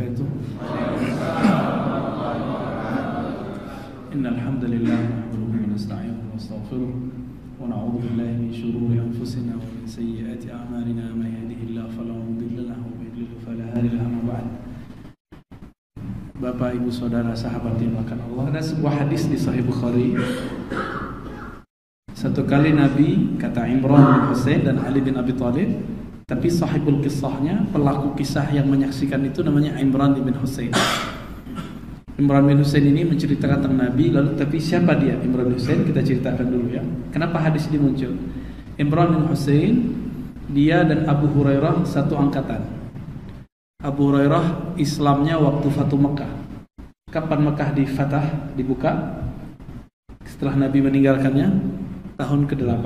wabarakatuh. Innal hamdalillah nahmaduhu wa nasta'inuhu wa nastaghfiruh wa na'udzu billahi min shururi anfusina wa min sayyiati a'malina may yahdihillahu fala mudilla lahu wa may yudlil fala hadiya lahu. Ba'd. Bapak, Ibu, Saudara, sahabat yang dimuliakan Allah, ada sebuah hadis di Sahih Bukhari. Satu kali Nabi, kata Imran bin Husain dan Ali bin Abi Thalib, tapi sahibul kisahnya, pelaku kisah yang menyaksikan itu namanya Imran bin Husain. Imran bin Husain ini menceritakan tentang Nabi, lalu tapi siapa dia Imran bin Husain? Kita ceritakan dulu ya. Kenapa hadis ini muncul? Imran bin Husain, dia dan Abu Hurairah satu angkatan. Abu Hurairah Islamnya waktu Fatu Mekah. Kapan Mekah dibuka? Setelah Nabi meninggalkannya, tahun ke-8.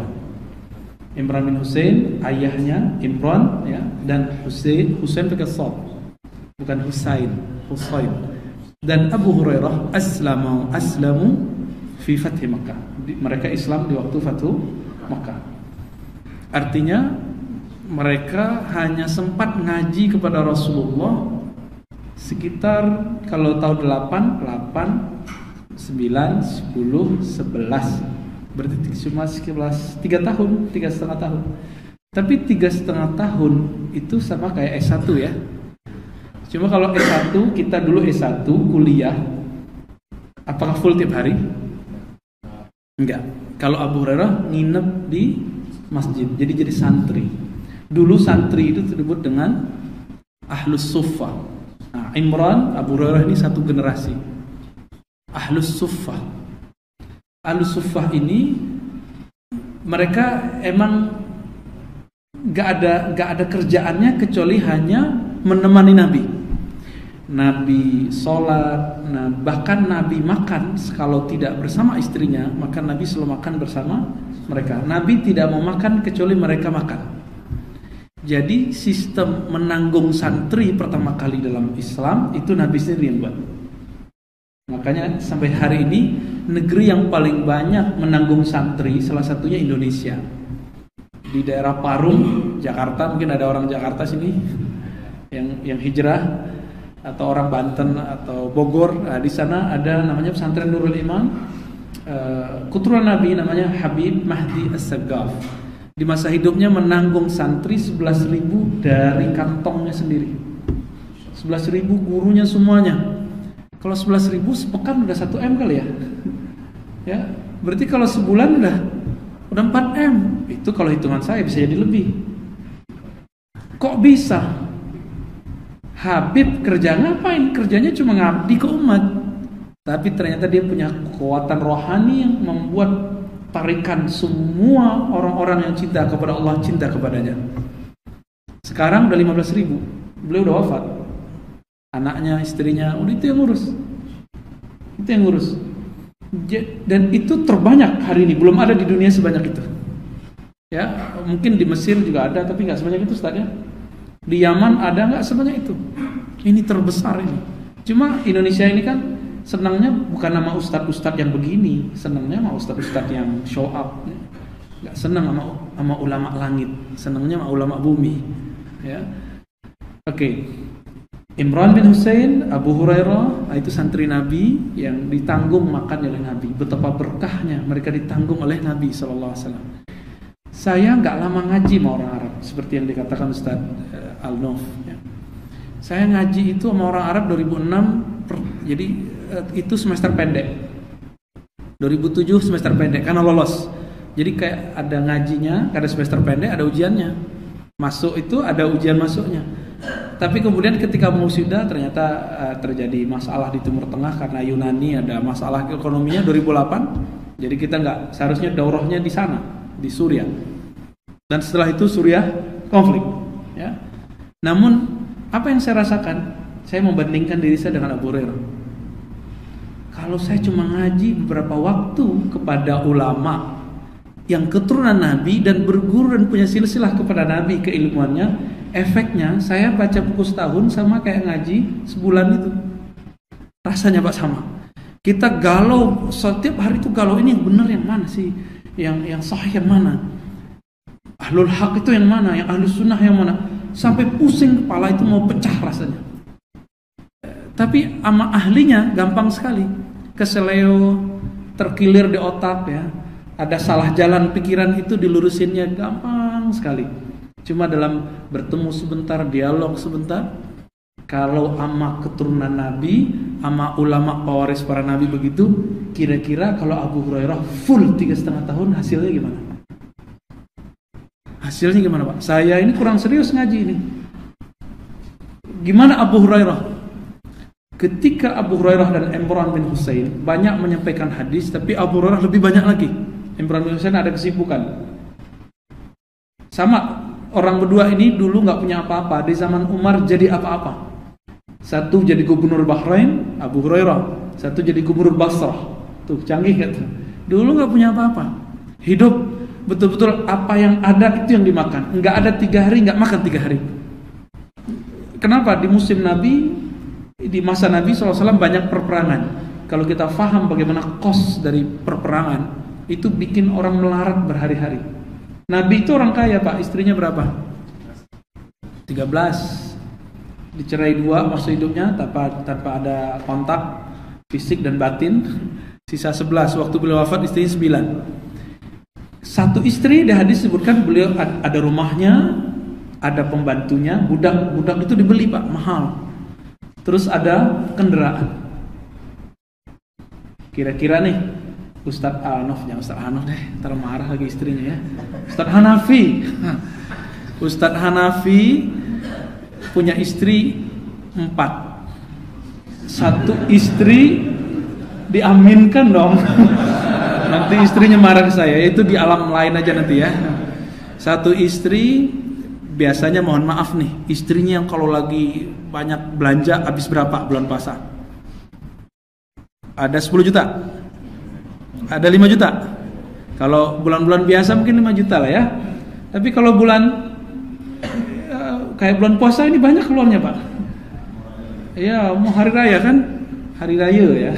Imran bin Husain, ayahnya Imran ya, dan Husain pakai shad, bukan Husain. Dan Abu Hurairah aslamu fi fathi Makkah. Mereka Islam di waktu Fatu Makkah. Artinya mereka hanya sempat ngaji kepada Rasulullah sekitar, kalau tahun 8, 9, 10, 11. Berarti cuma 3 tahun, 3,5 tahun. Tapi 3,5 tahun itu sama kayak S1 ya. Cuma kalau S1, kita dulu S1 kuliah, apakah full tiap hari? Enggak. Kalau Abu Hurairah nginep di masjid, jadi santri. Dulu santri itu disebut dengan Ahlus Suffah. Nah, Imran, Abu Hurairah ini satu generasi Ahlus Suffah. Ahlus Suffah ini mereka emang gak ada kerjaannya kecuali hanya menemani Nabi sholat, bahkan Nabi makan. Kalau tidak bersama istrinya, maka Nabi selalu makan bersama mereka. Nabi tidak mau makan kecuali mereka makan. Jadi sistem menanggung santri pertama kali dalam Islam itu Nabi sendiri yang buat. Makanya sampai hari ini negeri yang paling banyak menanggung santri salah satunya Indonesia. Di daerah Parung, Jakarta, mungkin ada orang Jakarta sini yang hijrah, atau orang Banten atau Bogor. Nah, di sana ada namanya pesantren Nurul Iman, keturunan Nabi namanya Habib Mahdi As-Saggaf. Di masa hidupnya menanggung santri 11.000 dari kantongnya sendiri. 11.000 gurunya semuanya. Kalau 11.000 sepekan udah 1 M kali ya. Ya, berarti kalau sebulan udah 4 M. Itu kalau hitungan saya bisa jadi lebih. Kok bisa? Habib kerja ngapain? Kerjanya cuma ngabdi ke umat. Tapi ternyata dia punya kekuatan rohani yang membuat tarikan semua orang-orang yang cinta kepada Allah cinta kepadanya. Sekarang udah 15.000. Beliau udah wafat. Anaknya, istrinya, udah itu yang ngurus. Dan itu terbanyak hari ini. Belum ada di dunia sebanyak itu. Ya, mungkin di Mesir juga ada, tapi nggak sebanyak itu, Ustaz ya. Di Yaman ada nggak sebanyak itu? Ini terbesar ini. Cuma Indonesia ini kan senangnya bukan nama ustadz-ustadz yang begini, senangnya sama ustadz-ustadz yang show up. Nggak senang sama ulama langit, senangnya sama ulama bumi. Ya, oke. Imran bin Husain, Abu Hurairah, itu santri Nabi yang ditanggung makan oleh Nabi. Betapa berkahnya mereka ditanggung oleh Nabi SAW. Saya nggak lama ngaji sama orang Arab, seperti yang dikatakan Ustaz Al-Nof ya. Saya ngaji itu sama orang Arab 2006, jadi itu semester pendek. 2007 semester pendek karena lolos. Jadi kayak ada ngajinya, ada semester pendek, ada ujiannya. Masuk itu ada ujian masuknya. Tapi kemudian ketika mau sudah ternyata terjadi masalah di Timur Tengah karena Yunani, ada masalah ekonominya 2008. Jadi kita nggak, seharusnya daurahnya di sana, di Suriah. Dan setelah itu Suriah konflik ya. Namun apa yang saya rasakan, saya membandingkan diri saya dengan Abu Hurairah. Kalau saya cuma ngaji beberapa waktu kepada ulama yang keturunan Nabi dan berguru dan punya silsilah kepada Nabi keilmuannya, efeknya saya baca buku setahun sama kayak ngaji sebulan itu. Rasanya Pak sama. Kita galau setiap hari itu, galau ini yang benar yang mana sih? Yang sahih yang mana? Ahlul haq itu yang mana? Yang ahlus sunnah yang mana? Sampai pusing kepala itu mau pecah rasanya. Tapi sama ahlinya gampang sekali. Keseleo, terkilir di otak ya. Ada salah jalan pikiran itu dilurusinnya gampang sekali. Cuma dalam bertemu sebentar, dialog sebentar. Kalau ama keturunan Nabi, ama ulama pewaris para Nabi begitu, kira-kira kalau Abu Hurairah full 3,5 tahun hasilnya gimana? Hasilnya gimana Pak? Saya ini kurang serius ngaji ini. Gimana Abu Hurairah? Ketika Abu Hurairah dan Imran bin Husain banyak menyampaikan hadis, tapi Abu Hurairah lebih banyak lagi. Imran bin Husain ada kesibukan. Sama, orang berdua ini dulu nggak punya apa-apa. Di zaman Umar jadi apa-apa. Satu jadi gubernur Bahrain, Abu Hurairah. Satu jadi gubernur Basrah. Tuh canggih kan? Dulu nggak punya apa-apa. Hidup betul-betul apa yang ada itu yang dimakan. Nggak ada 3 hari nggak makan 3 hari. Kenapa? Di musim Nabi, di masa Nabi SAW banyak perperangan. Kalau kita faham bagaimana kos dari perperangan, itu bikin orang melarat berhari-hari. Nabi itu orang kaya Pak, istrinya berapa? 13. Dicerai 2 masa hidupnya tanpa ada kontak fisik dan batin. Sisa 11. Waktu beliau wafat istrinya 9. Satu istri di hadis sebutkan beliau ada rumahnya, ada pembantunya, budak itu dibeli Pak, mahal. Terus ada kendaraan. Kira-kira nih Ustadz Hanof deh, ntar marah lagi istrinya ya. Ustadz Hanafi. Ustadz Hanafi punya istri 4. Satu istri diaminkan dong. Nanti istrinya marah ke saya. Itu di alam lain aja nanti ya. Satu istri biasanya mohon maaf nih, istrinya yang kalau lagi banyak belanja habis berapa bulan puasa? Ada 10 juta. Ada 5 juta. Kalau bulan-bulan biasa mungkin 5 juta lah ya. Tapi kalau bulan kayak bulan puasa ini banyak keluarnya Pak. Ya mau hari raya kan, hari raya ya,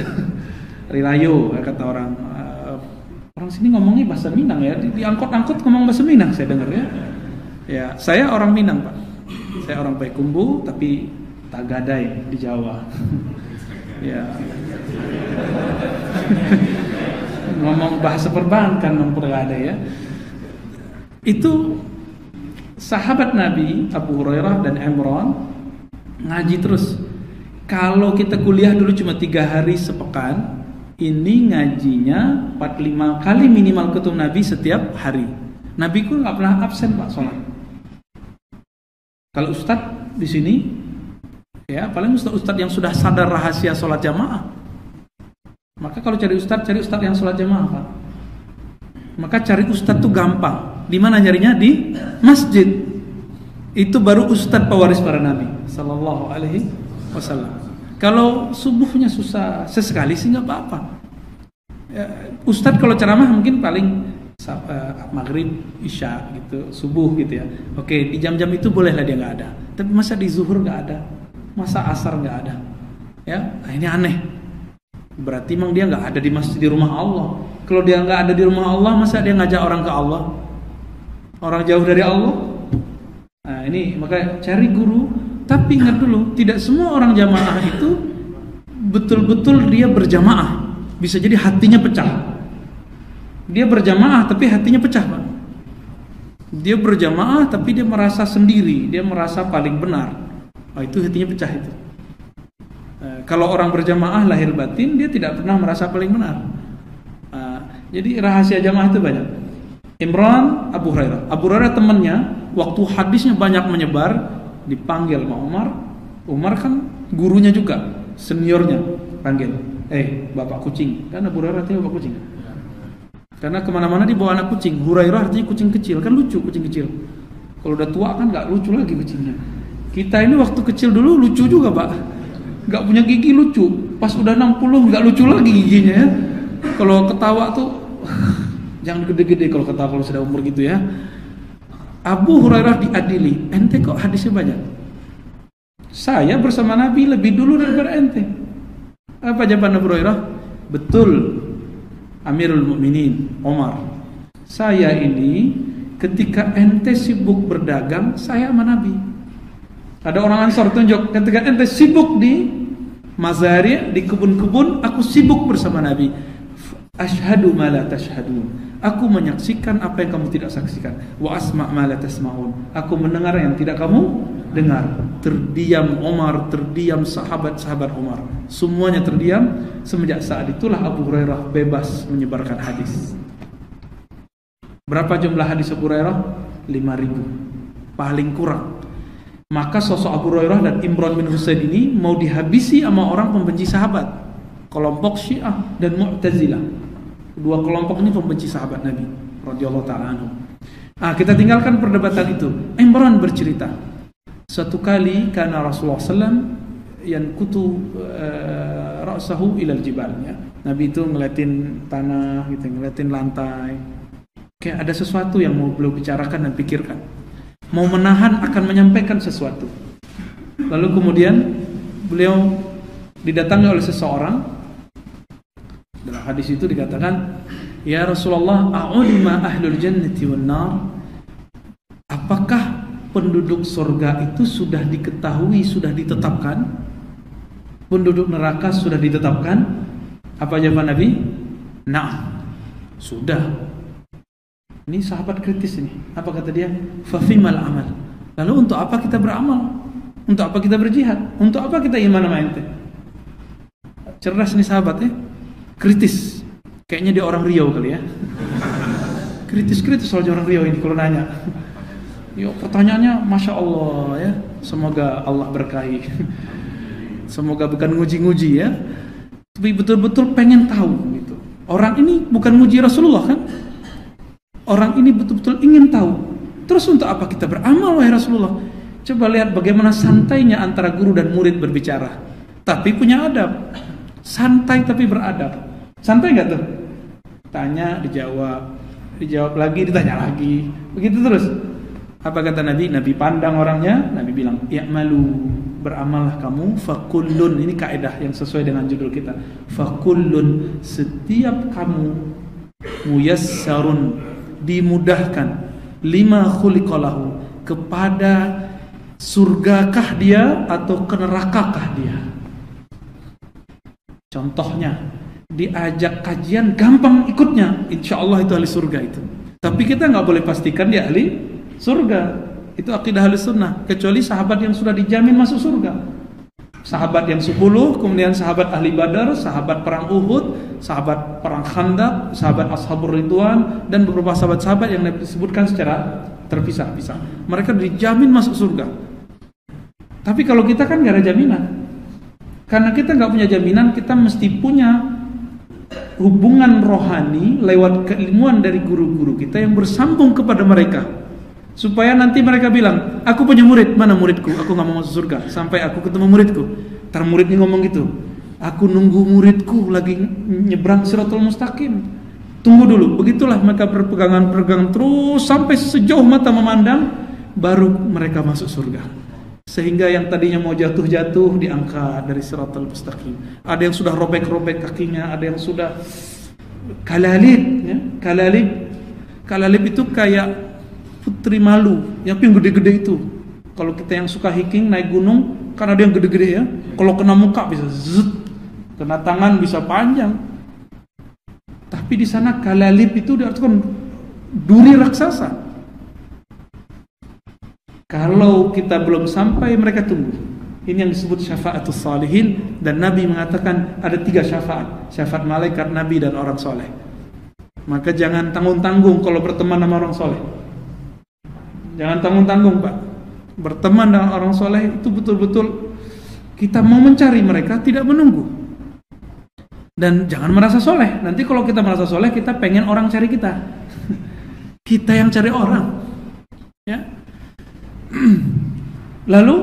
hari rayo kata orang. Orang sini ngomongnya bahasa Minang ya, di angkot-angkot ngomong bahasa Minang saya dengar ya. Ya saya orang Minang Pak. Saya orang Payakumbuh tapi tak gadai di Jawa. Ya. Ngomong bahasa perbankan mempergadai ya. Itu sahabat Nabi Abu Hurairah dan Imran ngaji terus. Kalau kita kuliah dulu cuma 3 hari sepekan, ini ngajinya 4-5 kali minimal ketemu Nabi setiap hari. Nabi ku nggak pernah absen Pak sholat. Kalau Ustadz di sini, ya paling Ustadz yang sudah sadar rahasia sholat jamaah. Maka kalau cari Ustadz yang sholat jamaah Pak. Maka cari Ustadz tuh gampang. Di mana nyarinya? Di masjid. Itu baru Ustadz pewaris para Nabi Sallallahu Alaihi Wasallam. Kalau subuhnya susah, sesekali sih nggak apa-apa. Ustadz kalau ceramah mungkin paling maghrib, isya gitu, subuh gitu ya. Oke, di jam-jam itu bolehlah dia nggak ada. Tapi masa di zuhur nggak ada, masa asar nggak ada, ya? Nah, ini aneh. Berarti memang dia nggak ada di masjid, di rumah Allah. Kalau dia nggak ada di rumah Allah, masa dia ngajak orang ke Allah? Orang jauh dari Allah. Nah ini maka cari guru. Tapi ingat dulu, tidak semua orang jamaah itu betul-betul dia berjamaah. Bisa jadi hatinya pecah. Dia berjamaah tapi hatinya pecah Pak. Dia berjamaah tapi dia merasa sendiri, dia merasa paling benar. Oh, itu hatinya pecah itu. Kalau orang berjamaah lahir batin, dia tidak pernah merasa paling benar. Jadi rahasia jamaah itu banyak. Imran, Abu Hurairah. Abu Hurairah temannya, waktu hadisnya banyak menyebar, dipanggil sama Umar. Umar kan gurunya juga, seniornya, panggil. Bapak kucing. Kan Abu Hurairah artinya bapak kucing. Karena kemana-mana dibawa anak kucing. Hurairah artinya kucing kecil, kan lucu kucing kecil. Kalau udah tua kan nggak lucu lagi kucingnya. Kita ini waktu kecil dulu lucu juga Pak. Nggak punya gigi lucu. Pas udah 60 nggak lucu lagi giginya ya. Kalau ketawa tuh jangan gede-gede kalau ketawa kalau sudah umur gitu ya. Abu Hurairah diadili, ente kok hadisnya banyak? Saya bersama Nabi lebih dulu daripada ente. Apa jawaban Abu Hurairah? Betul, Amirul Mukminin Umar. Saya ini ketika ente sibuk berdagang, saya sama Nabi. Ada orang Ansor tunjuk, ketika ente sibuk di mazari', di kebun-kebun, aku sibuk bersama Nabi. Ashhadu ma la tashhadun. Aku menyaksikan apa yang kamu tidak saksikan. Wa asma' ma la tasma'un. Aku mendengar yang tidak kamu dengar. Terdiam Umar, terdiam sahabat-sahabat Umar. Semuanya terdiam. Semenjak saat itulah Abu Hurairah bebas menyebarkan hadis. Berapa jumlah hadis Abu Hurairah? 5.000 paling kurang. Maka sosok Abu Hurairah dan Imran bin Husain ini mau dihabisi sama orang pembenci sahabat, kelompok Syiah dan Mu'tazilah. Kedua kelompok ini pembenci sahabat Nabi radhiyallahu ta'ala anhu. Kita tinggalkan perdebatan itu. Imran bercerita, suatu kali karena Rasulullah SAW yankutu ra'sahu ilal jibal, ya. Nabi itu ngeliatin tanah gitu, ngeliatin lantai. Kayak ada sesuatu yang mau beliau bicarakan dan pikirkan. Mau menahan akan menyampaikan sesuatu. Lalu kemudian beliau didatangi oleh seseorang. Dalam hadis itu dikatakan, ya Rasulullah, a'ulima ahlul jannati wan nar. Apakah penduduk surga itu sudah diketahui, sudah ditetapkan? Penduduk neraka sudah ditetapkan? Apa jawaban Nabi? Nah, sudah. Ini sahabat kritis ini. Apa kata dia? Fafimal amal. Lalu untuk apa kita beramal? Untuk apa kita berjihad? Untuk apa kita iman sama ente? Cerdas nih sahabat ya. Kritis. Kayaknya dia orang Riau kali ya. Kritis soal orang Riau ini kalau nanya. Yo, pertanyaannya Masya Allah ya. Semoga Allah berkahi. Semoga bukan nguji-nguji ya. Tapi betul-betul pengen tahu gitu. Orang ini bukan nguji Rasulullah kan? Orang ini betul-betul ingin tahu. Terus untuk apa kita beramal wahai Rasulullah? Coba lihat bagaimana santainya antara guru dan murid berbicara. Tapi punya adab. Santai tapi beradab. Santai gak tuh? Tanya, dijawab. Dijawab lagi, ditanya lagi. Begitu terus. Apa kata Nabi? Nabi pandang orangnya. Nabi bilang, i'malu, beramallah kamu. Fakullun, ini kaidah yang sesuai dengan judul kita. Fakullun, setiap kamu muyassarun, dimudahkan, lima khuliqalahu, kepada surgakah dia atau ke nerakakah dia. Contohnya, diajak kajian gampang ikutnya, insya Allah itu ahli surga itu. Tapi kita nggak boleh pastikan dia ahli surga. Itu akidah ahli sunnah, kecuali sahabat yang sudah dijamin masuk surga. Sahabat yang 10, kemudian sahabat ahli Badar, sahabat perang Uhud, sahabat perang Khandaq, sahabat Ashabur Ridwan, dan beberapa sahabat-sahabat yang disebutkan secara terpisah-pisah. Mereka dijamin masuk surga. Tapi kalau kita kan nggak ada jaminan. Karena kita nggak punya jaminan, kita mesti punya hubungan rohani lewat keilmuan dari guru-guru kita yang bersambung kepada mereka, supaya nanti mereka bilang, aku punya murid, mana muridku? Aku nggak mau masuk surga sampai aku ketemu muridku. Ntar muridnya ngomong gitu, aku nunggu muridku lagi nyebrang Shiratal Mustaqim. Tunggu dulu. Begitulah mereka berpegangan terus sampai sejauh mata memandang, baru mereka masuk surga. Sehingga yang tadinya mau jatuh-jatuh diangkat dari Shiratal Mustaqim. Ada yang sudah robek-robek kakinya, ada yang sudah kalalib, ya. Kalalib itu kayak putri malu, yang gede-gede itu. Kalau kita yang suka hiking naik gunung, kan ada yang gede-gede ya. Kalau kena muka bisa zut, kena tangan bisa panjang. Tapi di sana kalalib itu diartikan duri raksasa. Kalau kita belum sampai, mereka tunggu. Ini yang disebut syafa'atus salihin. Dan Nabi mengatakan ada 3 syafaat. Syafaat malaikat, Nabi, dan orang soleh. Maka jangan tanggung-tanggung kalau berteman sama orang soleh. Jangan tanggung-tanggung Pak. Berteman dengan orang soleh itu betul-betul kita mau mencari mereka, tidak menunggu. Dan jangan merasa soleh. Nanti kalau kita merasa soleh, kita pengen orang cari kita. Kita yang cari orang. Ya. Lalu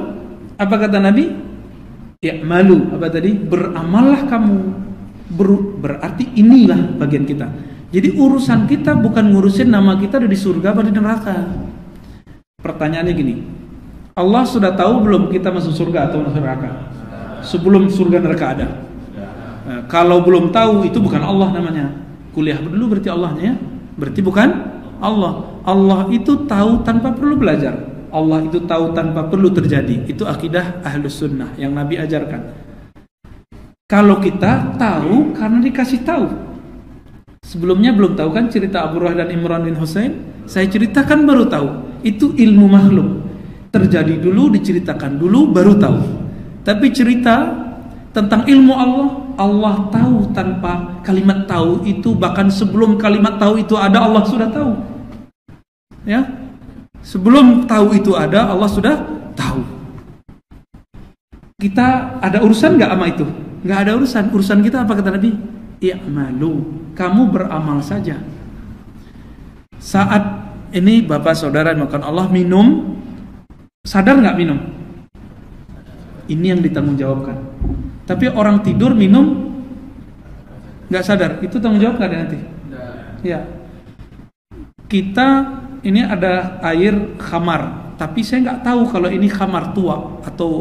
apa kata Nabi? Ya malu, apa tadi? Beramallah kamu. Berarti inilah bagian kita. Jadi urusan kita bukan ngurusin nama kita ada di surga atau di neraka. Pertanyaannya gini, Allah sudah tahu belum kita masuk surga atau masuk neraka? Sebelum surga neraka ada. Nah, kalau belum tahu, itu bukan Allah namanya. Kuliah dulu berarti Allahnya ya. Berarti bukan Allah. Allah itu tahu tanpa perlu belajar. Allah itu tahu tanpa perlu terjadi. Itu akidah Ahlus Sunnah yang Nabi ajarkan. Kalau kita tahu karena dikasih tahu. Sebelumnya belum tahu kan cerita Abu Ruh dan Imran bin Husain? Saya ceritakan baru tahu. Itu ilmu makhluk. Terjadi dulu, diceritakan dulu, baru tahu. Tapi cerita tentang ilmu Allah, Allah tahu tanpa kalimat tahu itu. Bahkan sebelum kalimat tahu itu ada, Allah sudah tahu. Ya, sebelum tahu itu ada, Allah sudah tahu. Kita ada urusan nggak sama itu? Nggak ada urusan. Urusan kita apa kata Nabi? I'malu, kamu beramal saja. Saat ini bapak saudara makan Allah minum, sadar nggak minum? Ini yang ditanggung jawabkan. Tapi orang tidur minum nggak sadar, itu tanggung jawab nggak nanti? Ya. Kita ini ada air khamar, tapi saya nggak tahu kalau ini khamar tua atau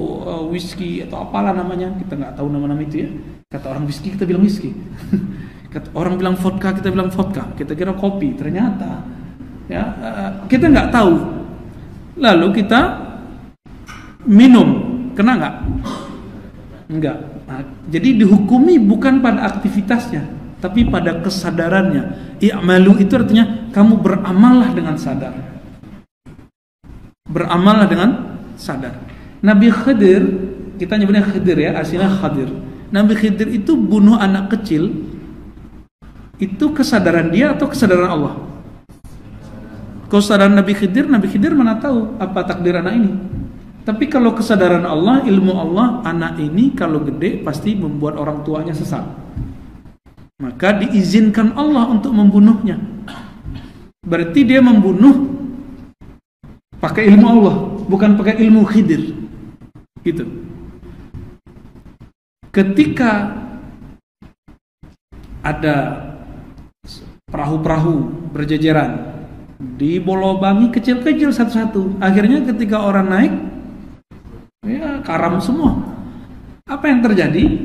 whisky atau apalah namanya, kita nggak tahu nama-nama itu ya. Kata orang whisky kita bilang whisky, kata orang bilang vodka kita bilang vodka, kita kira kopi, ternyata ya kita nggak tahu. Lalu kita minum, kena nggak? Enggak. Nah, jadi dihukumi bukan pada aktivitasnya, tapi pada kesadarannya. I'malu itu artinya kamu beramallah dengan sadar. Beramallah dengan sadar. Nabi Khidir, kita nyebutnya Khidir ya, aslinya Khadir. Nabi Khidir itu bunuh anak kecil. Itu kesadaran dia atau kesadaran Allah? Kesadaran Nabi Khidir mana tahu apa takdir anak ini. Tapi kalau kesadaran Allah, ilmu Allah, anak ini kalau gede pasti membuat orang tuanya sesat. Maka diizinkan Allah untuk membunuhnya. Berarti dia membunuh pakai ilmu Allah, bukan pakai ilmu Khidir. Gitu. Ketika ada perahu-perahu berjejeran, dibolobangi kecil-kecil satu-satu. Akhirnya ketika orang naik, ya karam semua. Apa yang terjadi?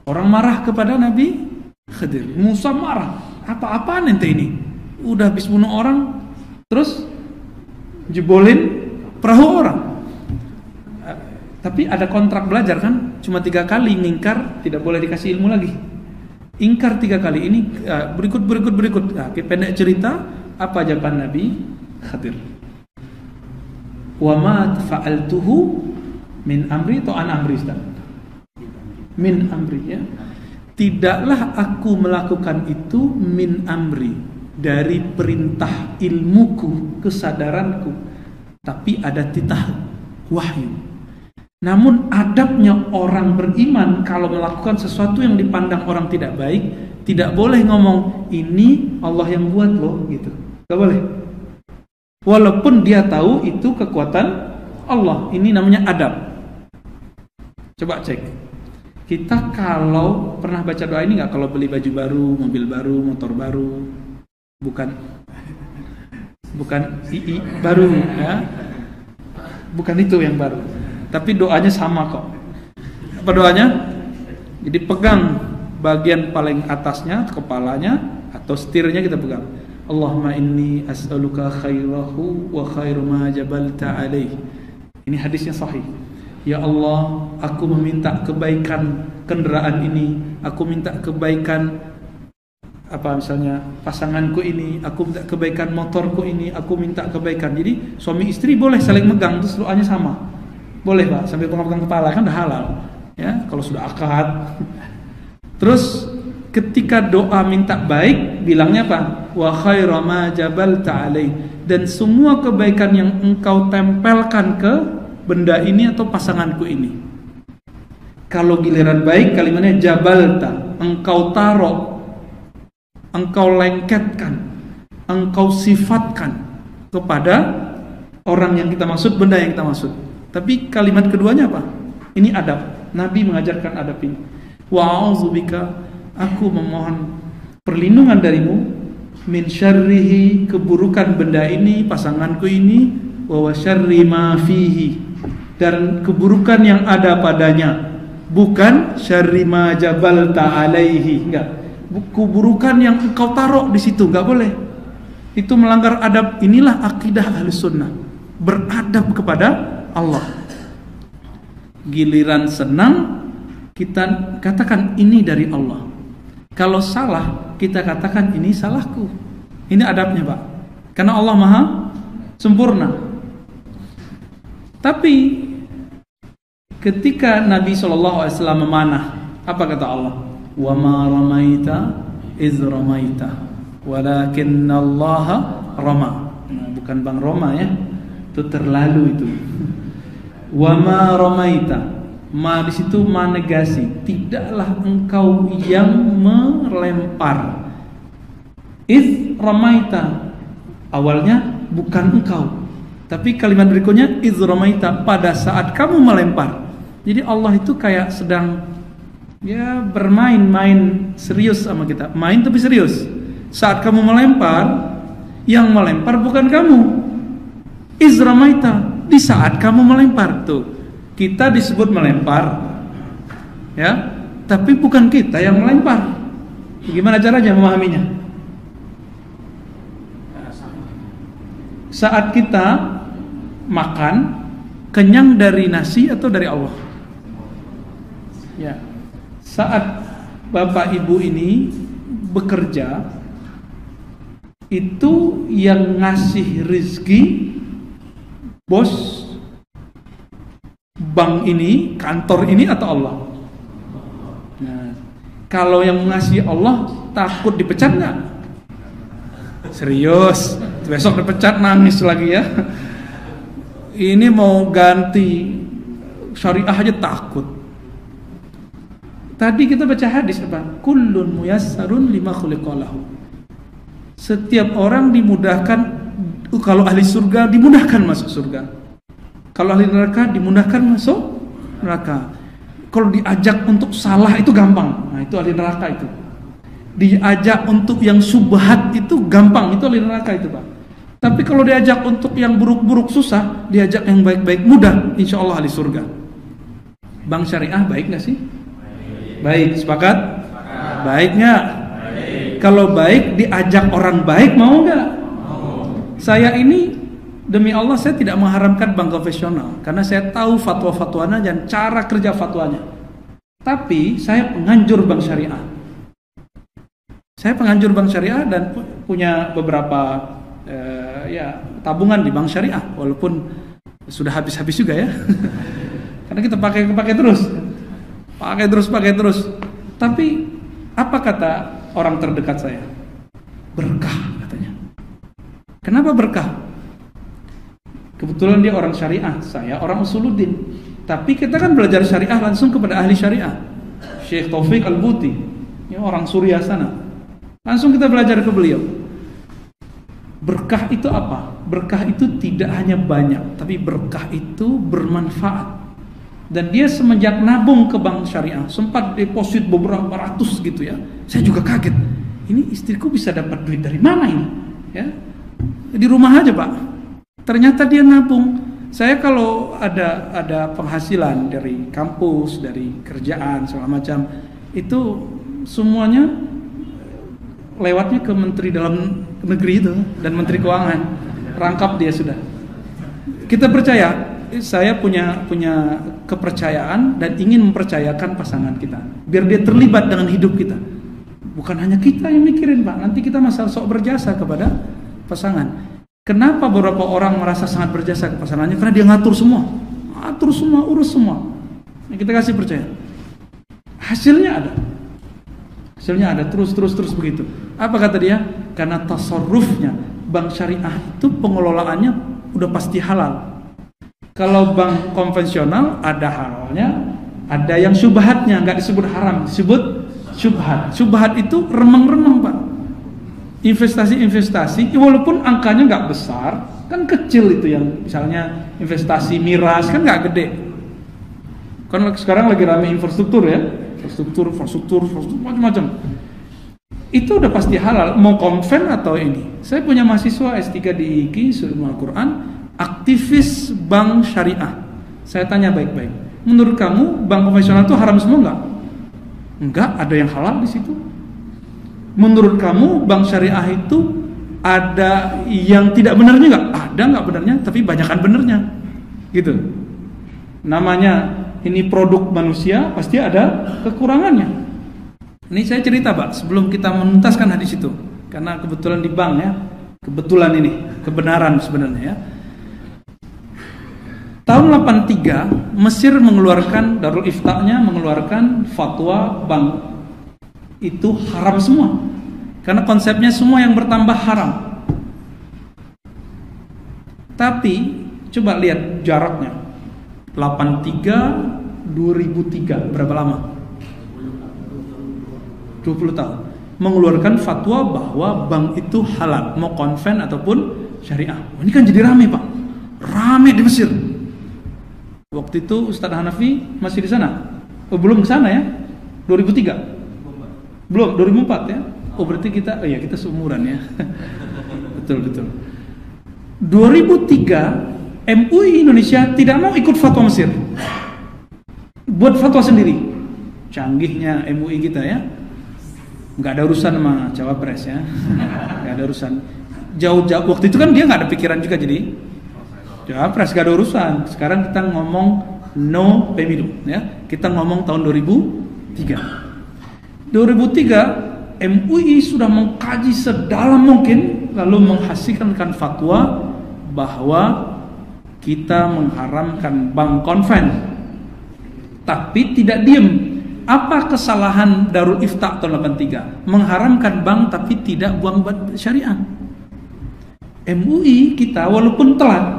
Orang marah kepada Nabi Khidir. Musa marah. Apa-apaan ente ini? Udah habis bunuh orang, terus jebolin perahu orang. Tapi ada kontrak belajar kan? Cuma 3 kali ngingkar, tidak boleh dikasih ilmu lagi. Ingkar 3 kali. Ini berikut. Nah, pendek cerita, apa jawaban Nabi Khidir? Wa ma fa'altuhu min amri atau an amri Ustaz? Min amri ya. Tidaklah aku melakukan itu min amri, dari perintah ilmuku, kesadaranku, tapi ada titah wahyu. Namun adabnya orang beriman kalau melakukan sesuatu yang dipandang orang tidak baik, tidak boleh ngomong ini Allah yang buat loh gitu. Gak boleh. Walaupun dia tahu itu kekuatan Allah. Ini namanya adab. Coba cek. Kita kalau pernah baca doa ini gak? Kalau beli baju baru, mobil baru, motor baru, bukan II baru ya. Bukan itu yang baru. Tapi doanya sama kok. Apa doanya? Jadi pegang bagian paling atasnya, kepalanya atau setirnya kita pegang. Allahumma inni as'aluka khairahu wa khairu ma jabalta alaih. Ini hadisnya sahih. Ya Allah, aku meminta kebaikan kendaraan ini, aku minta kebaikan apa misalnya pasanganku ini, aku minta kebaikan motorku ini, aku minta kebaikan. Jadi suami istri boleh saling megang, terus doanya sama. Boleh Pak, sambil pegang kepala, kan udah halal. Ya, kalau sudah akad. Terus ketika doa minta baik, bilangnya apa? Wa khairu ma jabalta alaih. Dan semua kebaikan yang engkau tempelkan ke benda ini atau pasanganku ini. Kalau giliran baik, kalimatnya jabalta, engkau taruh, engkau lengketkan, engkau sifatkan kepada orang yang kita maksud, benda yang kita maksud. Tapi kalimat keduanya apa? Ini adab. Nabi mengajarkan adab ini. Wa'audzubika, aku memohon perlindungan darimu min syarrihi, keburukan benda ini, pasanganku ini, wa syarri ma fihi, dan keburukan yang ada padanya. Bukan syarri ma jabalta alaihi, enggak. Keburukan yang engkau taruh di situ, enggak boleh. Itu melanggar adab. Inilah akidah Ahlus Sunnah. Beradab kepada Allah. Giliran senang kita katakan ini dari Allah. Kalau salah, kita katakan ini salahku. Ini adabnya, Pak. Karena Allah Maha sempurna. Tapi ketika Nabi SAW memanah, apa kata Allah? Wa ma ramaita iz ramaita walakinna Allah rama. Nah, bukan Bang Roma ya. Itu terlalu itu. Wa ma ramaita. Ma di situ ma negasi. Tidaklah engkau yang melempar. Iz ramaita. Awalnya bukan engkau. Tapi kalimat berikutnya iz ramaita, pada saat kamu melempar. Jadi Allah itu kayak sedang ya bermain-main serius sama kita. Main tapi serius. Saat kamu melempar, yang melempar bukan kamu. Iz ramaita, di saat kamu melempar. Tuh, kita disebut melempar, ya, tapi bukan kita yang melempar. Gimana caranya memahaminya? Saat kita makan, kenyang dari nasi atau dari Allah? Ya. Saat Bapak Ibu ini bekerja, itu yang ngasih rezeki bos bank ini, kantor ini atau Allah? Nah, kalau yang ngasih Allah, takut dipecat nggak? Serius, besok dipecat nangis lagi ya. Ini mau ganti syariah aja takut. Tadi kita baca hadis apa? Kullun muyassarun lima khuliqalahu. Setiap orang dimudahkan, kalau ahli surga dimudahkan masuk surga. Kalau ahli neraka dimudahkan masuk neraka. Kalau diajak untuk salah itu gampang. Nah, itu ahli neraka itu. Diajak untuk yang subhat itu gampang, itu ahli neraka itu, Pak. Tapi kalau diajak untuk yang buruk-buruk susah, diajak yang baik-baik mudah, insya Allah ahli surga. Bank syariah baik nggak sih? Baik, sepakat? Baik nggak? Kalau baik diajak orang baik mau nggak? Saya ini demi Allah saya tidak mengharamkan bank konvensional karena saya tahu fatwa-fatwanya dan cara kerja fatwanya. Tapi saya penganjur bank syariah. Saya penganjur bank syariah dan punya beberapa ya tabungan di bank syariah walaupun sudah habis-habis juga ya. Karena kita pakai terus. Pakai terus. Tapi apa kata orang terdekat saya? Berkah katanya. Kenapa berkah? Kebetulan dia orang syariah, saya orang usuluddin. Tapi kita kan belajar syariah langsung kepada ahli syariah. Syekh Taufik Al-Buti, ya orang Suriah sana. Langsung kita belajar ke beliau. Berkah itu apa? Berkah itu tidak hanya banyak, tapi berkah itu bermanfaat. Dan dia semenjak nabung ke bank syariah, sempat deposit beberapa ratus gitu ya. Saya juga kaget. Ini istriku bisa dapat duit dari mana ini? Ya, di rumah aja, Pak. Ternyata dia nabung. Saya kalau ada penghasilan dari kampus, dari kerjaan segala macam, itu semuanya lewatnya ke Menteri Dalam Negeri itu dan Menteri Keuangan. Rangkap dia sudah. Kita percaya. Saya punya kepercayaan dan ingin mempercayakan pasangan kita biar dia terlibat dengan hidup kita. Bukan hanya kita yang mikirin, Pak. Nanti kita masalah sok berjasa kepada pasangan. Kenapa beberapa orang merasa sangat berjasa ke pasangannya? Karena dia ngatur semua, urus semua. Nah, kita kasih percaya. Hasilnya ada terus begitu. Apa kata dia? Karena tasarrufnya bank syariah itu pengelolaannya udah pasti halal. Kalau bank konvensional ada halalnya, ada yang syubhatnya, nggak disebut haram, disebut syubhat. Syubhat itu remang-remang, Pak. Investasi, walaupun angkanya nggak besar, kan kecil itu yang misalnya investasi miras kan nggak gede. Kan sekarang lagi rame infrastruktur ya, infrastruktur macam-macam. Itu udah pasti halal, mau konven atau ini. Saya punya mahasiswa S3 di IGI, Sulul Quran, aktivis bank syariah. Saya tanya baik-baik. Menurut kamu bank konvensional itu haram semua enggak? Enggak, ada yang halal di situ. Menurut kamu bank syariah itu ada yang tidak benarnya enggak? Ada enggak benarnya, tapi banyakan benarnya. Gitu. Namanya ini produk manusia, pasti ada kekurangannya. Ini saya cerita Pak, sebelum kita menuntaskan hadis itu, karena kebetulan di bank ya, kebetulan ini, kebenaran sebenarnya ya. Tahun 83 Mesir mengeluarkan, Darul Ifta-nya mengeluarkan fatwa bank itu haram semua. Karena konsepnya semua yang bertambah haram. Tapi coba lihat jaraknya. 83 2003 berapa lama? 20 tahun. Mengeluarkan fatwa bahwa bank itu halal, mau konven ataupun syariah. Ini kan jadi rame Pak. Rame di Mesir. Waktu itu Ustadz Hanafi masih di sana. Oh, belum ke sana ya? 2003. Belum, 2004 ya. Oh, berarti kita kita seumuran ya. Betul. 2003 MUI Indonesia tidak mau ikut fatwa Mesir. Buat fatwa sendiri. Canggihnya MUI kita ya. Enggak ada urusan sama cawapres ya. Enggak ada urusan. Jauh-jauh waktu itu kan dia enggak ada pikiran juga jadi Cawapres gak ada urusan. Sekarang kita ngomong no pemilu ya. Kita ngomong tahun 2003. 2003 MUI sudah mengkaji sedalam mungkin lalu menghasilkan fatwa bahwa kita mengharamkan bank konven. Tapi tidak diem. Apa kesalahan Darul Ifta tahun 83? Mengharamkan bank tapi tidak bank syariah. MUI kita walaupun telat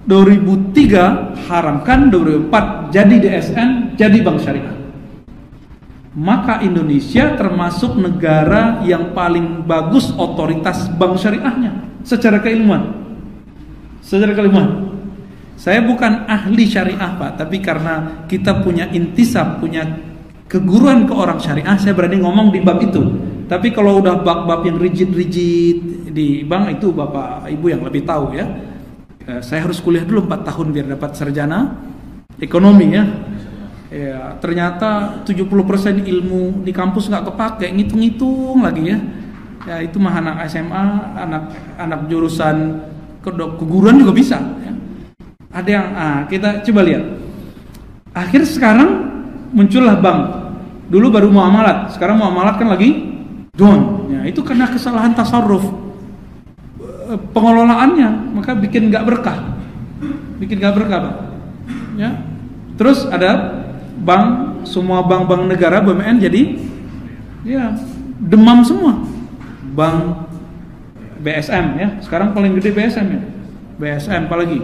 2003 haramkan, 2004 jadi DSN, jadi bank syariah. Maka Indonesia termasuk negara yang paling bagus otoritas bank syariahnya secara keilmuan. Saya bukan ahli syariah Pak, tapi karena kita punya intisab, punya keguruan ke orang syariah, saya berani ngomong di bab itu. Tapi kalau udah bab-bab yang rigid-rigid di bank itu Bapak Ibu yang lebih tahu ya. Saya harus kuliah dulu 4 tahun biar dapat sarjana ekonomi ya. Ternyata 70% ilmu di kampus nggak kepake, ngitung-ngitung lagi ya. Ya itu mah anak SMA, anak jurusan keguruan juga bisa ya. Ada yang kita coba lihat. Akhir sekarang muncullah bank. Dulu baru muamalat, sekarang muamalat kan lagi down. Ya, itu karena kesalahan tasarruf pengelolaannya, maka bikin nggak berkah, Pak. Ya. Terus ada bank, semua bank-bank negara BUMN jadi ya demam semua. Bank BSM ya, sekarang paling gede BSM ya. BSM apalagi?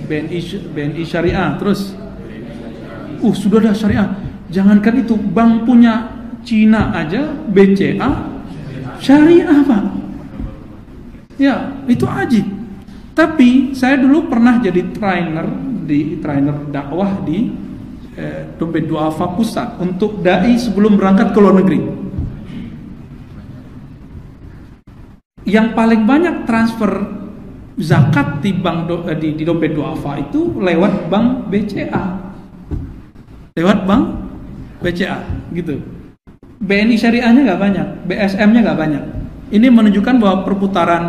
BNI Syariah, terus sudah ada syariah. Jangankan itu, bank punya Cina aja BCA syariah Pak. Ya, itu ajib. Tapi saya dulu pernah jadi trainer dakwah di Dompet Duafa Pusat untuk dai sebelum berangkat ke luar negeri. Yang paling banyak transfer zakat di bank di Dompet Duafa itu lewat bank BCA. Gitu. BNI syariahnya nggak banyak, BSM-nya nggak banyak. Ini menunjukkan bahwa perputaran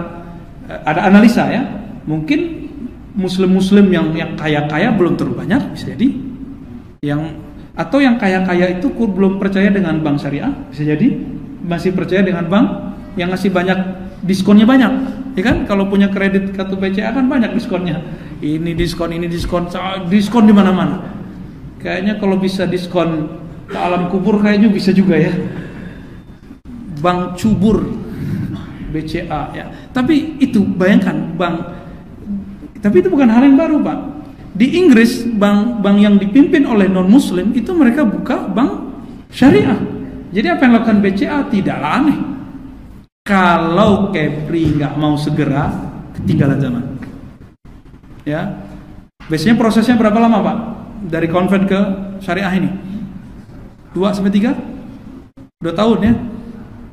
ada analisa ya. Mungkin muslim yang kaya-kaya belum terlalu banyak, bisa jadi. Atau yang kaya-kaya itu belum percaya dengan bank syariah, bisa jadi masih percaya dengan bank yang ngasih banyak diskonnya banyak. Ya kan? Kalau punya kredit kartu BCA kan banyak diskonnya. Ini diskon di mana-mana. Kayaknya kalau bisa diskon ke alam kubur kayaknya bisa juga ya. Bank cubur BCA ya. Tapi itu bayangkan tapi itu bukan hal yang baru Pak. Di Inggris bank yang dipimpin oleh non muslim itu mereka buka bank syariah. Jadi apa yang dilakukan BCA tidaklah aneh. Kalau Kepri nggak mau segera, ketinggalan zaman. Ya, biasanya prosesnya berapa lama Pak? Dari konven ke syariah ini? 2-3? 2 tahun ya.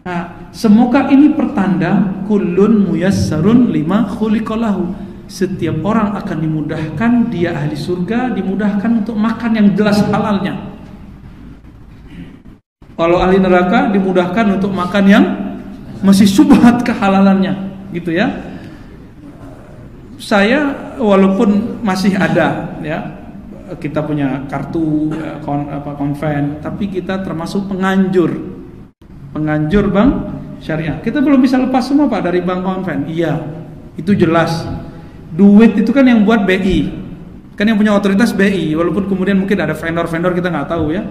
Nah, semoga ini pertanda kullun muyassarun lima khuliqalahu. Setiap orang akan dimudahkan, dia ahli surga, dimudahkan untuk makan yang jelas halalnya. Kalau ahli neraka dimudahkan untuk makan yang masih syubhat kehalalannya, gitu ya. Saya walaupun masih ada ya kita punya kartu konven, tapi kita termasuk penganjur bank syariah. Kita belum bisa lepas semua Pak dari bank konven. Iya, itu jelas. Duit itu kan yang buat BI, kan yang punya otoritas BI, walaupun kemudian mungkin ada vendor-vendor kita nggak tahu ya.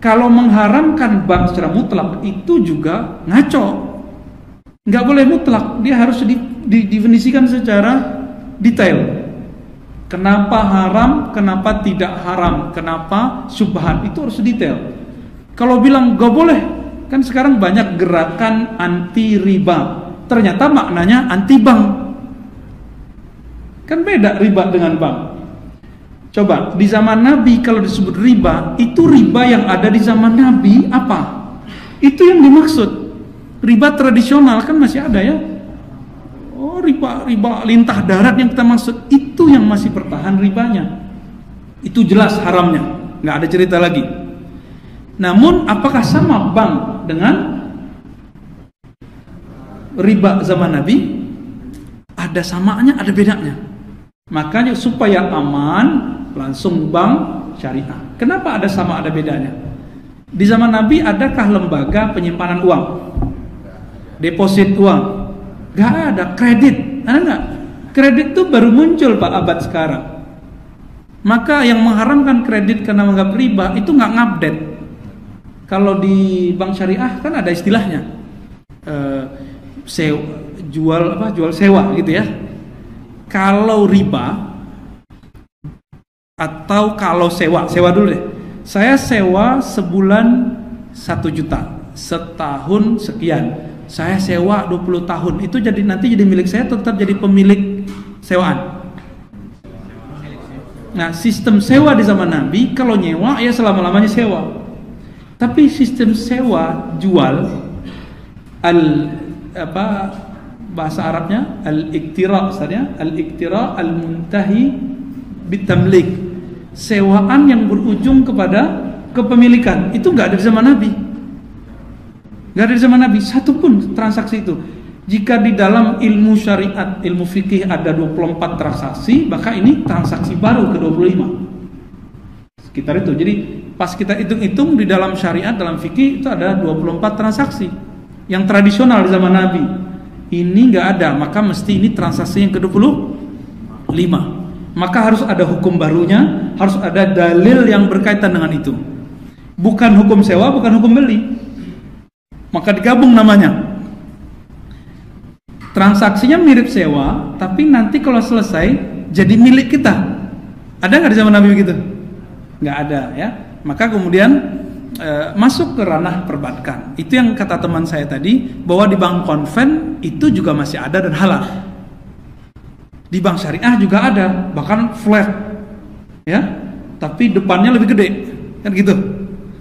Kalau mengharamkan bank secara mutlak itu juga ngaco. Nggak boleh mutlak, dia harus didefinisikan secara detail. Kenapa haram, kenapa tidak haram, kenapa syubhat, itu harus detail. Kalau bilang nggak boleh, kan sekarang banyak gerakan anti riba, ternyata maknanya anti bank. Kan beda riba dengan bank. Coba, di zaman Nabi kalau disebut riba, itu riba yang ada di zaman Nabi apa? Itu yang dimaksud. Riba tradisional kan masih ada ya. Oh, riba lintah darat yang kita maksud, itu yang masih bertahan ribanya. Itu jelas haramnya, nggak ada cerita lagi. Namun apakah sama bank dengan riba zaman Nabi? Ada samanya, ada bedanya. Makanya supaya aman, langsung bank syariah. Kenapa ada sama ada bedanya? Di zaman Nabi adakah lembaga penyimpanan uang? Deposit uang? Gak ada. Kredit? Ada gak? Kredit itu baru muncul Pak abad sekarang. Maka yang mengharamkan kredit karena menganggap riba itu gak ngupdate. Kalau di bank syariah kan ada istilahnya jual sewa gitu ya. Kalau riba atau kalau sewa dulu deh. Saya sewa sebulan 1 juta, setahun sekian. Saya sewa 20 tahun. Itu nanti jadi milik saya, tetap jadi pemilik sewaan. Nah, sistem sewa di zaman Nabi kalau nyewa ya selama-lamanya sewa. Tapi sistem sewa jual bahasa Arabnya al-iktira, al-iktira al-muntahi bitamlik. Sewaan yang berujung kepada kepemilikan. Itu enggak ada di zaman Nabi. Enggak ada di zaman Nabi satupun transaksi itu. Jika di dalam ilmu syariat, ilmu fikih ada 24 transaksi, maka ini transaksi baru ke-25. Sekitar itu. Jadi pas kita hitung-hitung di dalam syariat, dalam fikih itu ada 24 transaksi. Yang tradisional di zaman Nabi. Ini enggak ada, maka mesti ini transaksi yang ke-25. Maka harus ada hukum barunya, harus ada dalil yang berkaitan dengan itu. Bukan hukum sewa, bukan hukum beli. Maka digabung namanya. Transaksinya mirip sewa, tapi nanti kalau selesai jadi milik kita. Ada nggak di zaman Nabi begitu? Nggak ada ya. Maka kemudian masuk ke ranah perbankan. Itu yang kata teman saya tadi, bahwa di bank konven itu juga masih ada dan halal. Di bank syariah juga ada, bahkan flat, ya, tapi depannya lebih gede, kan gitu.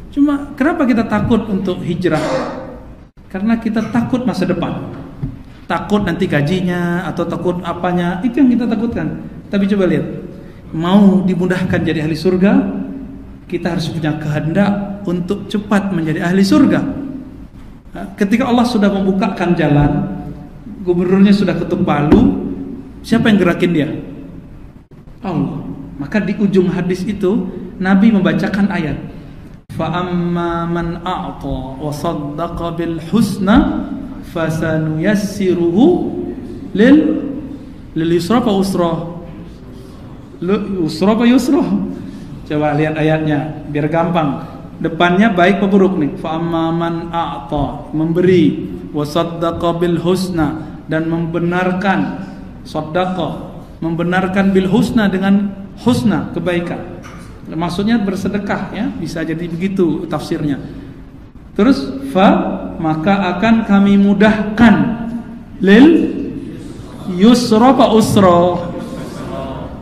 Cuma kenapa kita takut untuk hijrah? Karena kita takut masa depan, takut nanti gajinya atau takut apanya, itu yang kita takutkan. Tapi coba lihat, mau dimudahkan jadi ahli surga, kita harus punya kehendak untuk cepat menjadi ahli surga. Ketika Allah sudah membukakan jalan, gubernurnya sudah ketuk palu, siapa yang gerakin dia? Allah. Maka di ujung hadis itu Nabi membacakan ayat, fa amma man a'ta wa saddaqa bil husna fasanuyassiruhu lil yusra fa usra. Usra fa yusra. Coba lihat ayatnya biar gampang. Depannya baik apa buruk nih? Fa amma man a'ta, memberi, wa saddaqa bil husna, dan membenarkan. Shadaqah, membenarkan bil husna, dengan husna, kebaikan. Maksudnya bersedekah ya, bisa jadi begitu tafsirnya. Terus fa, maka akan kami mudahkan lil yusra fa usra.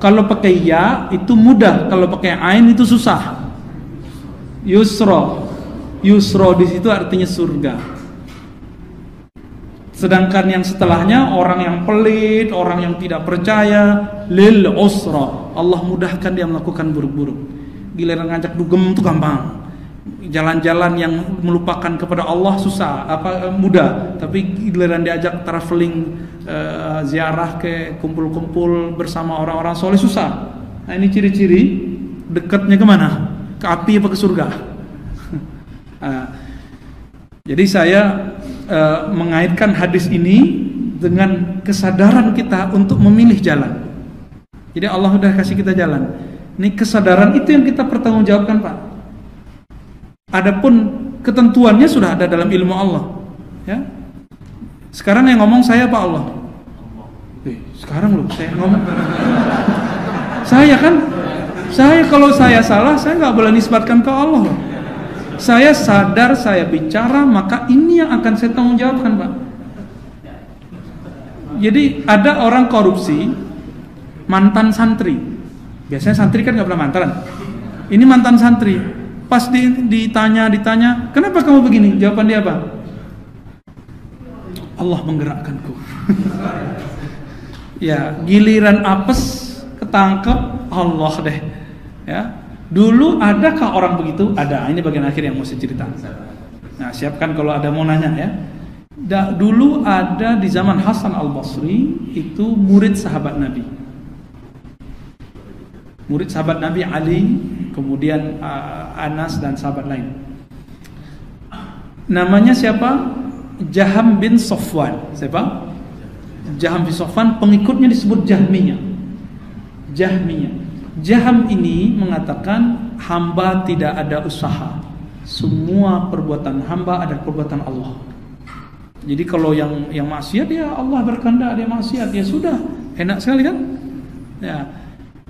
Kalau pakai ya itu mudah, kalau pakai ain itu susah. Yusra di situ artinya surga. Sedangkan yang setelahnya orang yang pelit, orang yang tidak percaya, lil usra, Allah mudahkan dia melakukan buruk-buruk. Giliran ngajak dugem itu gampang. Jalan-jalan yang melupakan kepada Allah susah, mudah. Tapi giliran diajak traveling, ziarah ke kumpul-kumpul bersama orang-orang soleh susah. Nah, ini ciri-ciri dekatnya kemana? Ke api apa ke surga? Jadi saya mengaitkan hadis ini dengan kesadaran kita untuk memilih jalan. Jadi Allah sudah kasih kita jalan. Ini kesadaran itu yang kita pertanggungjawabkan, Pak. Adapun ketentuannya sudah ada dalam ilmu Allah. Ya. Sekarang yang ngomong saya Pak Allah. Sekarang loh saya ngomong. Saya kalau saya salah, saya nggak boleh nisbatkan ke Allah. Saya sadar, saya bicara, maka ini yang akan saya tanggung jawabkan, Pak. Jadi ada orang korupsi, mantan santri. Biasanya santri kan nggak pernah mantan. Ini mantan santri. Pas ditanya, kenapa kamu begini? Jawaban dia apa? Allah menggerakkanku. Ya, giliran apes ketangkep Allah deh. Ya. Dulu adakah orang begitu? Ada. Ini bagian akhir yang mau saya cerita. Nah, siapkan kalau ada mau nanya ya. Dulu ada di zaman Hasan Al-Basri, itu murid sahabat Nabi. Murid sahabat Nabi Ali, kemudian Anas dan sahabat lain. Namanya siapa? Jaham bin Safwan. Siapa? Jaham bin Safwan, pengikutnya disebut Jahmiyah. Jaham ini mengatakan hamba tidak ada usaha. Semua perbuatan hamba adalah perbuatan Allah. Jadi kalau yang maksiat ya Allah berkehendak dia maksiat, ya sudah, enak sekali kan? Ya.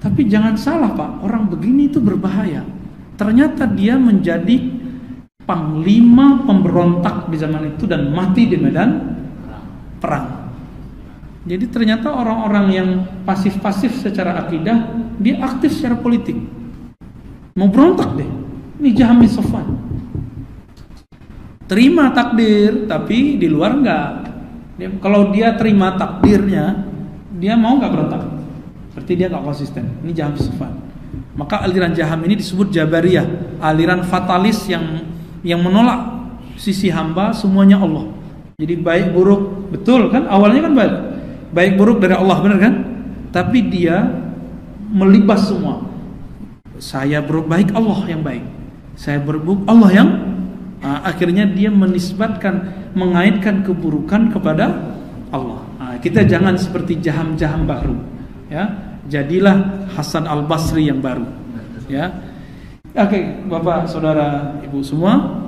Tapi jangan salah Pak, orang begini itu berbahaya. Ternyata dia menjadi panglima pemberontak di zaman itu dan mati di medan perang. Jadi ternyata orang-orang yang pasif-pasif secara akidah, dia aktif secara politik. Mau berontak deh. Ini Jaham bin Safwan. Terima takdir, tapi di luar enggak. Kalau dia terima takdirnya, dia mau enggak berontak? Berarti dia enggak konsisten. Ini Jaham bin Safwan. Maka aliran Jaham ini disebut Jabariyah, aliran fatalis yang menolak sisi hamba, semuanya Allah. Jadi baik buruk, betul kan? Awalnya kan baik buruk dari Allah, benar kan? Tapi dia melibas semua. Saya berbuat baik, Allah yang baik. Saya berbuat Allah yang akhirnya dia menisbatkan, mengaitkan keburukan kepada Allah. Kita jangan seperti Jaham-Jaham baru. Ya, jadilah Hasan Al-Basri yang baru. Ya. Oke, Bapak, Saudara, Ibu semua,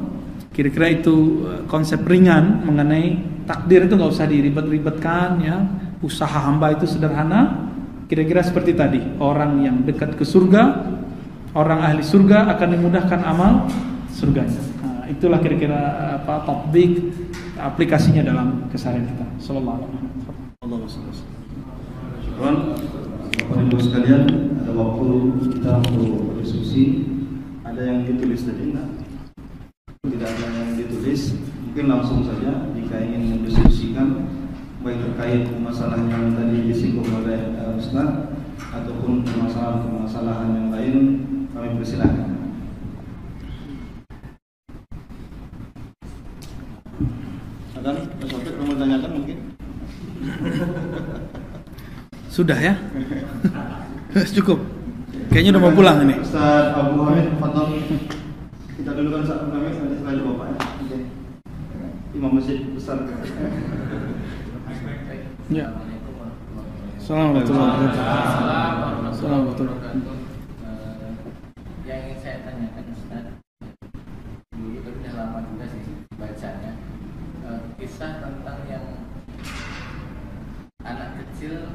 kira-kira itu konsep ringan mengenai takdir. Itu nggak usah diribet-ribetkan ya. Usaha hamba itu sederhana. Kira-kira seperti tadi, orang yang dekat ke surga, orang ahli surga akan dimudahkan amal surganya. Nah, itulah kira-kira apa tatbik aplikasinya dalam keseharian kita. Sallallahu alaihi wasallam. Bapak Ibu sekalian, ada waktu kita untuk berdiskusi. Ada yang ditulis tadi enggak? Tidak ada yang ditulis, mungkin langsung saja jika ingin mendiskusikan baik terkait masalah yang tadi disinggung oleh Ustaz ataupun permasalahan yang lain, kami persilakan. Ada Mas Sofir mau tanyakan mungkin? Sudah ya? Cukup. Kayaknya udah mau pulang ini. Ustaz Abu Hamid, Fadhol. Kita dulu kan Ustaz Abu Hamid, nanti setelah itu Bapak ya. Oke. Imam masjid besar. Ya. Assalamualaikum warahmatullahi wabarakatuh. Yang ingin saya tanyakan Ustaz, dulu tapi sudah lama juga sih bacanya, kisah tentang yang anak kecil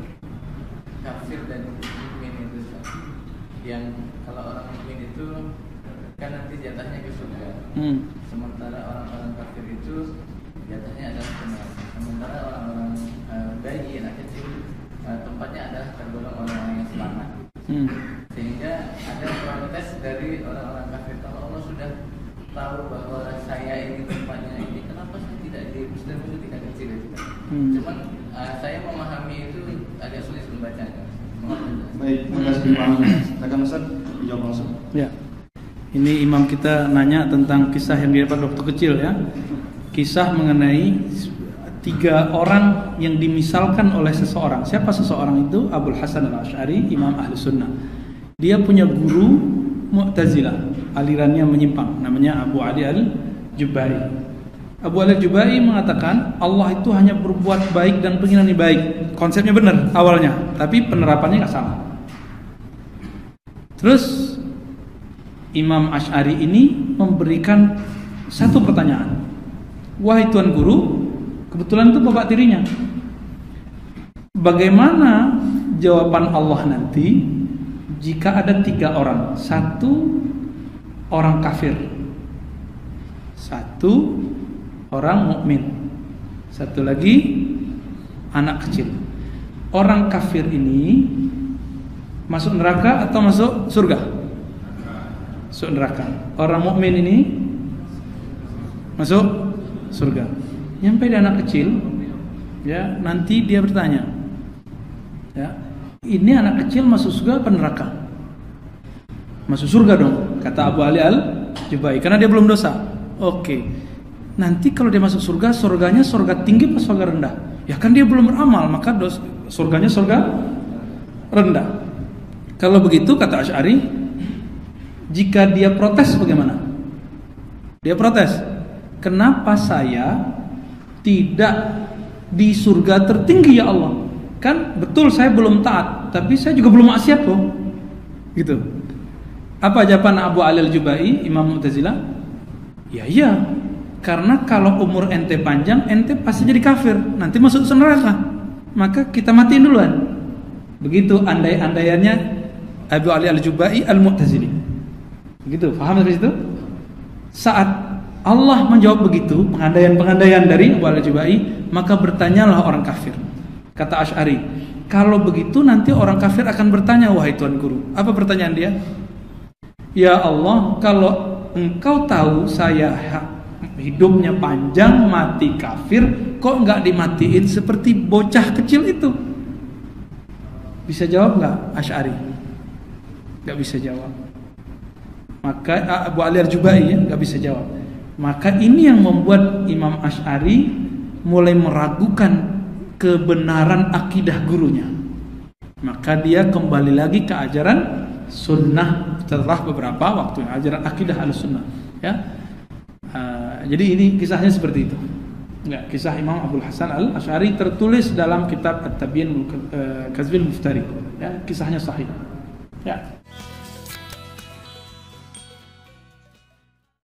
kafir dan mukmin itu Ustaz. Yang kalau orang mukmin itu kan nanti jatahnya ke surga. Sementara orang-orang kafir itu jatahnya adalah neraka. Sementara orang-orang bayi anak kecil tempatnya adalah tergolong orang-orang yang selamat. Sehingga ada protes dari orang-orang kafir, kalau Allah sudah tahu bahwa saya ini tempatnya ini, kenapa saya tidak di Muslim itu tidak kecil itu? Cuman saya memahami itu agak sulit membacanya. Baik, terima kasih Pak. Silakan Ustaz dijawab langsung. Ya. Ini imam kita nanya tentang kisah yang didapat waktu kecil ya. Kisah mengenai 3 orang yang dimisalkan oleh seseorang. Siapa seseorang itu? Abul Hasan Al-Asy'ari, Imam Ahlu Sunnah. Dia punya guru Mu'tazilah, alirannya menyimpang, namanya Abu Ali Al-Jubai. Abu Ali Al-Jubai mengatakan Allah itu hanya berbuat baik dan penginginannya baik. Konsepnya benar awalnya, tapi penerapannya nggak salah. Terus Imam Asy'ari ini memberikan satu pertanyaan. Wahai Tuan Guru, kebetulan itu bapak tirinya, bagaimana jawaban Allah nanti jika ada 3 orang? 1 orang kafir, 1 orang mukmin, 1 lagi anak kecil. Orang kafir ini masuk neraka atau masuk surga? Masuk neraka. Orang mukmin ini masuk surga. Nyampe dia anak kecil, ya, nanti dia bertanya, ya, ini anak kecil masuk surga apa neraka? Masuk surga dong, kata Abu Ali Al-Jubai, karena dia belum dosa. Oke. Nanti kalau dia masuk surga, surganya surga tinggi atau surga rendah? Ya kan dia belum beramal, maka surganya surga rendah. Kalau begitu kata Asy'ari, jika dia protes bagaimana? Dia protes, kenapa saya tidak di surga tertinggi ya Allah? Kan betul saya belum taat, tapi saya juga belum maksiat kok. Gitu. Apa jawaban Abu Ali Al-Jubai, Imam Mu'tazilah? Ya iya, karena kalau umur ente panjang, ente pasti jadi kafir, nanti masuk neraka. Maka kita matiin duluan. Begitu andai-andaiannya Abu Ali Al-Jubai Al-Mu'tazili. Begitu, paham sampai situ? Saat Allah menjawab begitu, pengandaian-pengandaian dari Abu Ali Al-Jubai, maka bertanyalah orang kafir. Kata Asy'ari, kalau begitu nanti orang kafir akan bertanya, wahai Tuan Guru. Apa pertanyaan dia? Ya Allah, kalau engkau tahu saya hidupnya panjang, mati kafir, kok nggak dimatiin seperti bocah kecil itu? Bisa jawab nggak Asy'ari? Nggak bisa jawab. Maka Abu Ali Al-Jubai ya, nggak bisa jawab. Maka ini yang membuat Imam Asy'ari mulai meragukan kebenaran akidah gurunya. Maka dia kembali lagi ke ajaran sunnah setelah beberapa waktu, ajaran akidah Ahlussunnah. Ya, jadi ini kisahnya seperti itu. Enggak, kisah Imam Abdul Hasan Al-Asy'ari tertulis dalam kitab At-Tabyin Kazbil Muftari. Ya, kisahnya sahih. Ya.